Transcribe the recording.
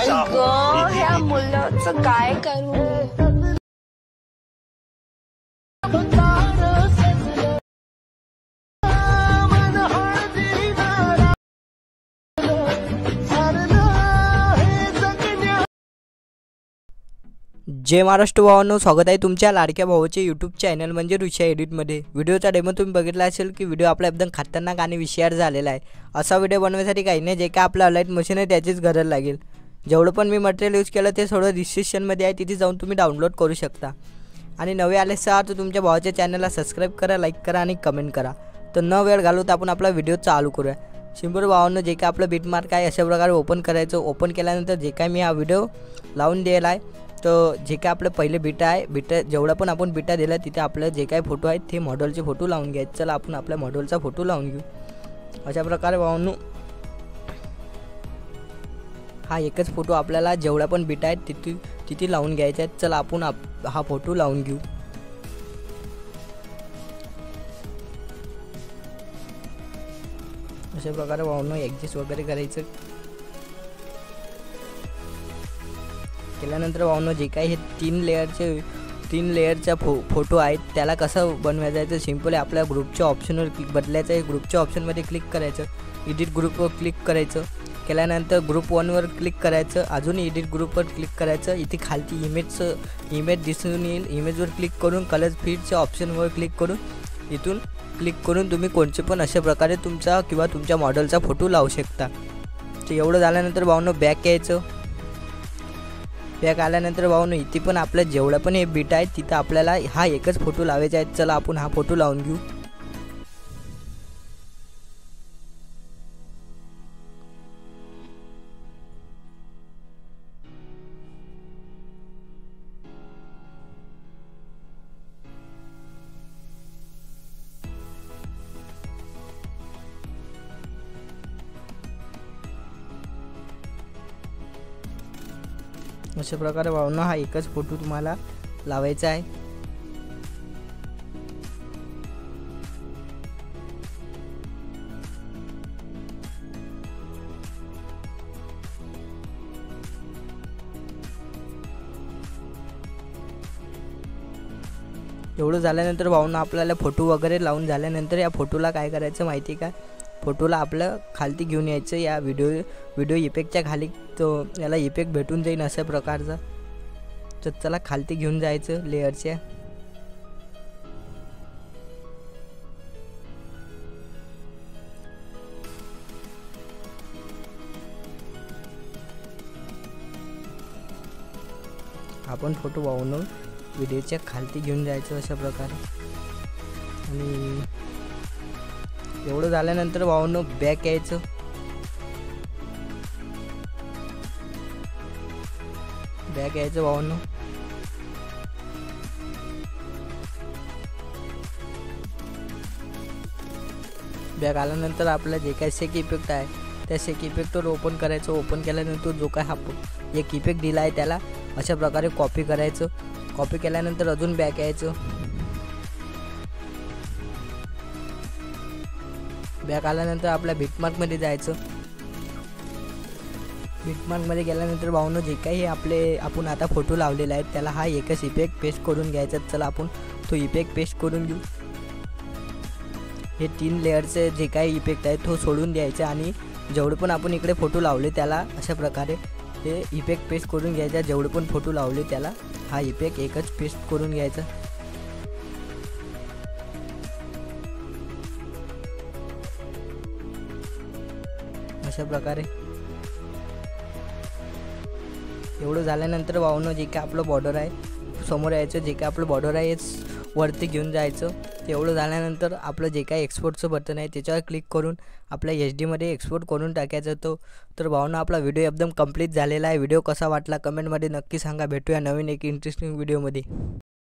ह्या मुलाचं काय करू? जय महाराष्ट्र भावांनो, स्वागत आहे तुमच्या लाडक्या भावाचे यूट्यूब चॅनल म्हणजे ऋषा एडिटमध्ये। व्हिडिओचा डेमो तुम्ही बघितला असेल की व्हिडिओ आपला एकदम खतरनाक आणि विषयार झालेला आहे। असा व्हिडिओ बनवण्यासाठी काही नाही, जे काय आपला अलाइट मशीन आहे त्याचीच गरज लागेल। जेवढं पण मी मटेरियल यूज केलं ते थोडं डिस्क्रिप्शनमध्ये आहे, तिथे जाऊन तुम्ही डाउनलोड करू शकता। आणि नवे आले असाल तर तुमच्या भावाच्या चॅनलला सबस्क्राइब करा, लाईक करा आणि कमेंट करा। तर न वेळ घालवता आपण आपला व्हिडिओ चालू करूया। सिंपल भावांनो, जे काय आपलं बीटमार्क आहे अशा प्रकारे ओपन करायचं। ओपन केल्यानंतर जे काय मी हा व्हिडिओ लावून दिला आहे, तो जे काय आपलं पहिले बीटा आहे, बीटा जेवढा पण आपण बीटा दिला तिथे आपलं जे काय फोटो आहेत ते मॉडेलचे फोटो लावून घ्यायचे। चला आपण आपल्या मॉडेलचा फोटो लावून घेऊ। अशा प्रकारे भावांनो, हा एकच फोटो आपल्याला जेवढा पण बीटा आहेत तिथे लावून घ्यायचा आहे। चला आपण हा फोटो लावून घेऊ। अशा प्रकारे भावांनो ॲडजस्ट वगैरे करायचं। केल्यानंतर भावांनो, जे काही हे तीन लेअरचा फोटो आहेत त्याला कसं बनवायचं, सिंपल आहे। आपल्या ग्रुपच्या ऑप्शनवर बदलायचं आहे। ग्रुपच्या ऑप्शनमध्ये क्लिक करायचं, एडिट ग्रुपवर क्लिक करायचं। केल्यानंतर ग्रुप 1वर क्लिक करायचं, अजून एडिट ग्रुपवर क्लिक करायचं। इथे खालती इमेज दिसून येईल, इमेजवर क्लिक करून कलर फीडच्या ऑप्शनवर क्लिक करून इथून क्लिक करून तुम्ही कोणते पण अशा प्रकारे तुमचा किंवा तुमच्या मॉडेलचा फोटो लावू शकता। तर एवढं झाल्यानंतर भावांनो बॅक यायचं। बॅक आल्यानंतर भावांनो, इथे पण आपल्या जेवढा पण हे बीट आहे तिथं आपल्याला हा एकच फोटो लावायचा आहे। चला आपण हा फोटो लावून घेऊ। अशा प्रकारे भावांनो हा एकच फोटो तुम्हाला लावायचा आहे। एवढं झाल्यानंतर भावांनो, आपल्याला फोटो वगैरे लावून झाल्यानंतर या फोटोला काय करायचं माहिती का, फोटोला आपलं खालती घेऊन यायचं। या व्हिडिओ इफेक्टच्या खाली तो याला इफेक्ट भेटून जाईल अशा प्रकारचा। तर चला खालती घेऊन जायचं लेअरच्या। आपण फोटो भावांनो व्हिडिओच्या खालती घेऊन जायचं अशा प्रकारे। आणि एवढं झाल्यानंतर भावांनो बॅक यायचं। भावांनो, बॅक आल्यानंतर आपला जे काही सेक इफेक्ट आहे त्या सेक इफेक्टवर ओपन करायचं। ओपन केल्यानंतर जो काय हा एक इफेक्ट दिला आहे त्याला अशा प्रकारे कॉपी करायचं। कॉपी केल्यानंतर अजून बॅक यायचं। बॅक आल्यानंतर आपल्या बीटमार्कमध्ये जायचं। बीटमार्कमध्ये गेल्यानंतर भावांनो, जे काही आपण आता फोटो लावलेला आहे त्याला हा एकच इफेक्ट पेस्ट करून घ्यायचा। चला आपण तो इफेक्ट पेस्ट करून घेऊ। हे 3 लेअरचे जे काही इफेक्ट आहे तो सोडून द्यायचा आणि जेवढे पण आपण इकडे फोटो लावले त्याला अशा प्रकारे हे इफेक्ट पेस्ट करून घ्यायचा। जेवढे पण फोटो लावले त्याला हा इफेक्ट एकच पेस्ट करून घ्यायचा। अशा प्रकारे एवढं झाल्यानंतर भावांनो, जे काय आपलं बॉर्डर आहे समोर यायचं। जे काय आपलं बॉर्डर आहे वरती घेऊन जायचं। एवढं झाल्यानंतर आपलं जे काय एक्सपोर्टचं बटन आहे त्याच्यावर क्लिक करून आपल्या HD मध्ये एक्सपोर्ट करून टाकायचं। तर भावांनो, आपला व्हिडिओ एकदम कंप्लीट झालेला आहे। व्हिडिओ कसा वाटला कमेंटमध्ये नक्की सांगा। भेटूया नवीन एक इंटरेस्टिंग व्हिडिओमध्ये।